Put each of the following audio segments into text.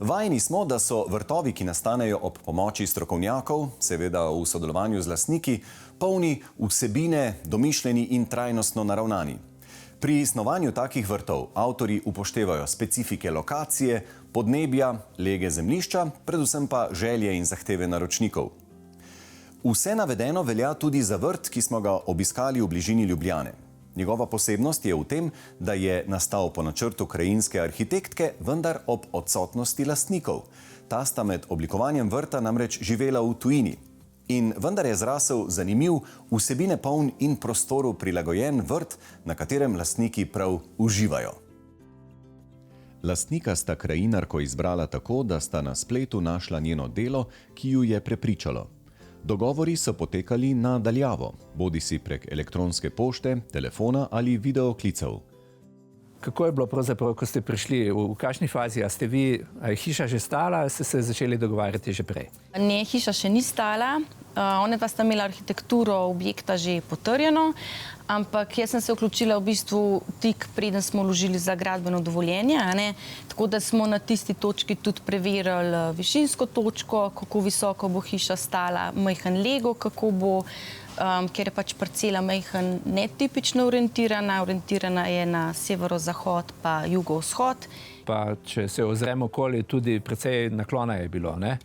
Vajeni smo, da so vrtovi, ki nastanejo ob pomoči strokovnjakov, seveda v sodelovanju z lastniki, polni vsebine, domišljeni in trajnostno naravnani. Pri snovanju takih vrtov avtorji upoštevajo specifike lokacije, podnebja, lege zemljišča, predvsem pa želje in zahteve naročnikov. Vse navedeno velja tudi za vrt, ki smo ga obiskali v bližini Ljubljane. Njegova posebnost je v tem, da je nastal po načrtu krajinske arhitektke, vendar ob odsotnosti lastnikov. Ta sta med oblikovanjem vrta namreč živela v tujini. In vendar je zrasel zanimiv, vsebine poln in prostoru prilagojen vrt, na katerem lastniki prav uživajo. Lastnika sta krajinarko izbrala tako, da sta na spletu našla njeno delo, ki ju je prepričalo. Dogovori so potekali na daljavo, bodisi prek elektronske pošte, telefona ali videoklicev. Kako je bilo pravzaprav, ko ste prišli? V kakšni fazi? A je hiša že stala, ali ste se začeli dogovarjati že prej? Ne, hiša še ni stala. One dva sta imela arhitekturo objekta že potrjeno, ampak jaz sem se vključila v bistvu tik preden smo vložili za gradbeno dovoljenje, tako da smo na tisti točki tudi preverjali višinsko točko, kako visoko bo hiša stala, majhen lego, kako bo, ker je pač parcela majhen netipično orientirana je na severozahod pa jugovzhod. Pa če se ozremo okoli, tudi precej naklona je bilo, ne?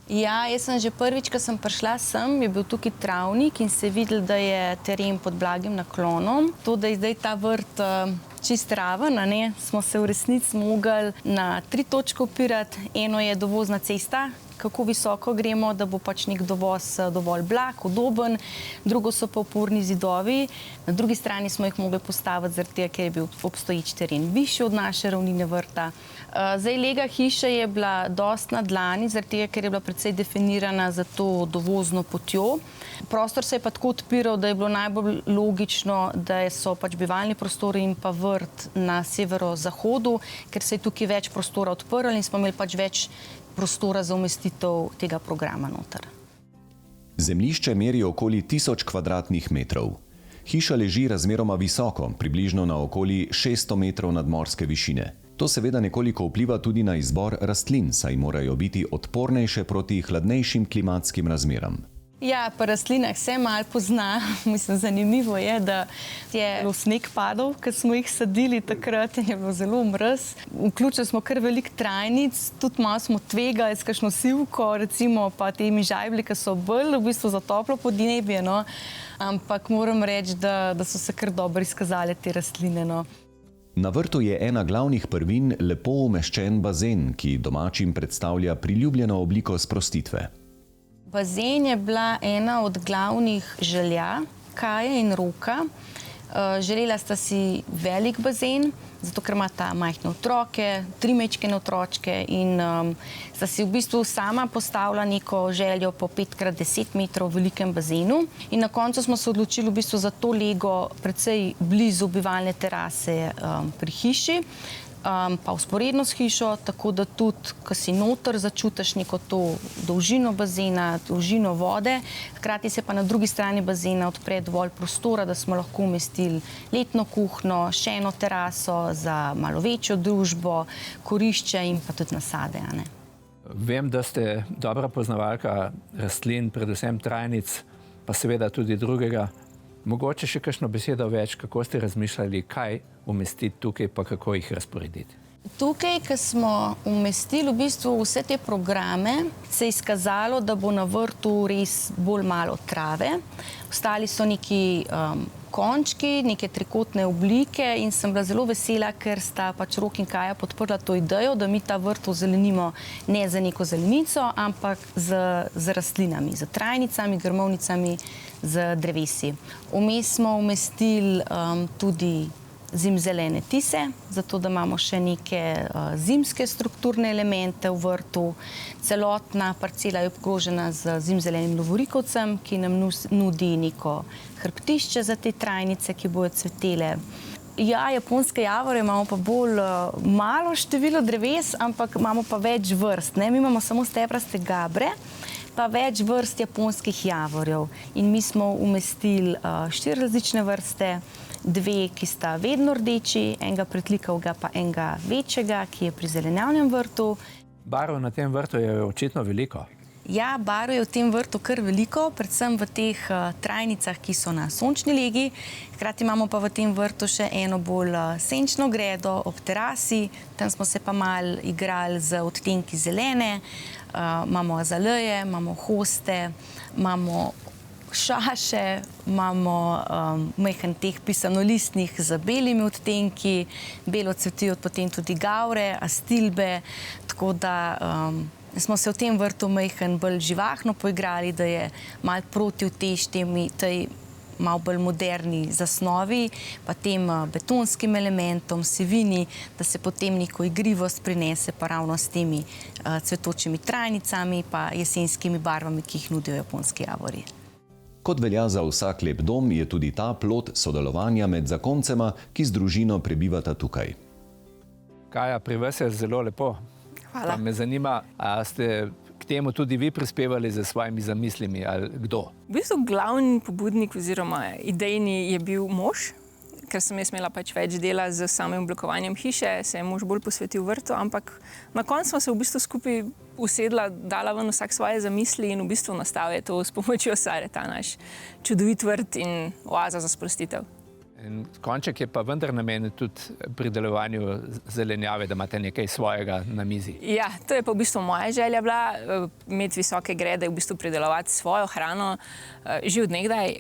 Ja, jaz sem že prvič, ko sem prišla sem, je bil tukaj travnik in se je videl, da je teren pod blagim naklonom. To, da je zdaj ta vrt čist raven, smo se v resnici mogli na 3 točke opirati. Eno je dovozna cesta, kako visoko gremo, da bo pač nek dovoz dovolj blag, udoben. Drugo so pa oporni zidovi. Na drugi strani smo jih mogli postaviti zaradi tega, ker je bil obstoječ teren višji od naše ravnine vrta. Zdaj, lega hiše je bila dosti na dlani, zaradi tega, ker je bila precej definirana za to dovozno potjo. Prostor se je pa tako odpiral, da je bilo najbolj logično, da so pač bivalni prostori in pa vrt na severozahodu, ker se je tukaj več prostora odprl in smo imeli pač več prostora za umestitev tega programa noter. Zemljišče meri okoli 1000 kvadratnih metrov. Hiša leži razmeroma visoko, približno na okoli 600 metrov nadmorske višine. To seveda nekoliko vpliva tudi na izbor rastlin, saj morajo biti odpornejše proti hladnejšim klimatskim razmeram. Ja, pa rastlinah se malo pozna. Mislim, zanimivo je, da je sneg padal, ko smo jih sadili takrat in je bilo zelo mraz. Vključili smo kar veliko trajnic, tudi malo smo tvegali s kakšno sivko, recimo pa temi žajblji, ki so bolj v bistvu za toplo podnebje, no. Ampak moram reči, da so se kar dobro izkazale te rastline, no. Na vrtu je ena glavnih prvin lepo umeščen bazen, ki domačim predstavlja priljubljeno obliko sprostitve. Bazen je bila ena od glavnih želja Kaje in Roka. Želela sta si velik bazen, zato ker imata majhne otroke, 3 majčkene otročke in sta si v bistvu sama postavila neko željo po 5x10 metrov velikem bazenu. In na koncu smo se odločili v bistvu za to lego precej blizu bivalne terase pri hiši, pa vzporedno s hišo, tako da tudi, ko si noter, začutiš neko to dolžino bazena, dolžino vode, hkrati se pa na drugi strani bazena odpre dovolj prostora, da smo lahko umestili letno kuhno, še eno teraso za malo večjo družbo, kurišče in pa tudi nasade. Vem, da ste dobra poznavalka rastlin, predvsem trajnic, pa seveda tudi drugega. Mogoče še kakšno besedo več, kako ste razmišljali, kaj umestiti tukaj, pa kako jih razporediti? Tukaj, ko smo umestili v bistvu vse te programe, se je izkazalo, da bo na vrtu res bolj malo trave. Ostali so neki končki, neke trikotne oblike in sem bila zelo vesela, ker sta pač Rok in Kaja podprla to idejo, da mi ta vrt ozelenimo ne za neko zelenico, ampak z rastlinami, z trajnicami, grmovnicami, z drevesi. Vmes smo umestili tudi zimzelene tise, zato da imamo še neke zimske strukturne elemente v vrtu. Celotna parcela je obkrožena z zimzelenim lovorikovcem, ki nam nudi neko hrbtišče za te trajnice, ki bojo cvetele. Ja, japonske javore imamo pa bolj malo število dreves, ampak imamo pa več vrst. Mi imamo samo stebraste gabre, pa več vrst japonskih javorjev. In mi smo umestili 4 različne vrste, 2, ki sta vedno rdeči, enega pritlikavega pa enega večjega, ki je pri zelenjavnem vrtu. Barv na tem vrtu je očitno veliko. Ja, barv je v tem vrtu kar veliko, predvsem v teh trajnicah, ki so na sončni legi. Hkrati imamo pa v tem vrtu še eno bolj senčno gredo ob terasi. Tam smo se pa malo igrali z odtenki zelene. Imamo azaleje, imamo hoste, imamo šaše, imamo majhen teh pisanolistnih z belimi odtenki, belo cvetijo potem tudi gavre, astilbe, tako da smo se v tem vrtu majhen bolj živahno poigrali, da je malo proti tej malo bolj moderni zasnovi, pa tem betonskim elementom, sivini, da se potem neko igrivost prinese pa ravno s temi cvetočimi trajnicami pa jesenskimi barvami, ki jih nudijo japonski javori. Kot velja za vsak lep dom, je tudi ta plod sodelovanja med zakoncema, ki z družino prebivata tukaj. Kaja, pri vas je zelo lepo. Hvala. Pa me zanima, a ste k temu tudi vi prispevali z svojimi zamislimi ali kdo? V bistvu glavni pobudnik oziroma idejni je bil mož, ker sem jaz imela pač več dela z samim oblikovanjem hiše, se je mož bolj posvetil vrtu, ampak na koncu smo se v bistvu skupaj usedla, dala ven vsak svoje zamisli in v bistvu nastal je to s pomočjo Sare, ta naš čudovit vrt in oaza za sprostitev. In konček je pa vendar namenjen tudi pridelovanju zelenjave, da imate nekaj svojega na mizi. Ja, to je pa v bistvu moja želja bila, imeti visoke grede, v bistvu pridelovati svojo hrano, že od nekdaj,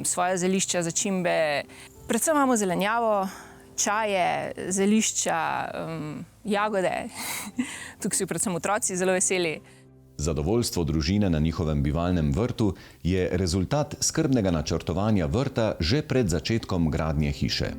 svoje zelišča, začimbe. Predvsem imamo zelenjavo, čaje, zelišča, jagode. Tukaj so predvsem otroci zelo veseli. Zadovoljstvo družine na njihovem bivalnem vrtu je rezultat skrbnega načrtovanja vrta že pred začetkom gradnje hiše.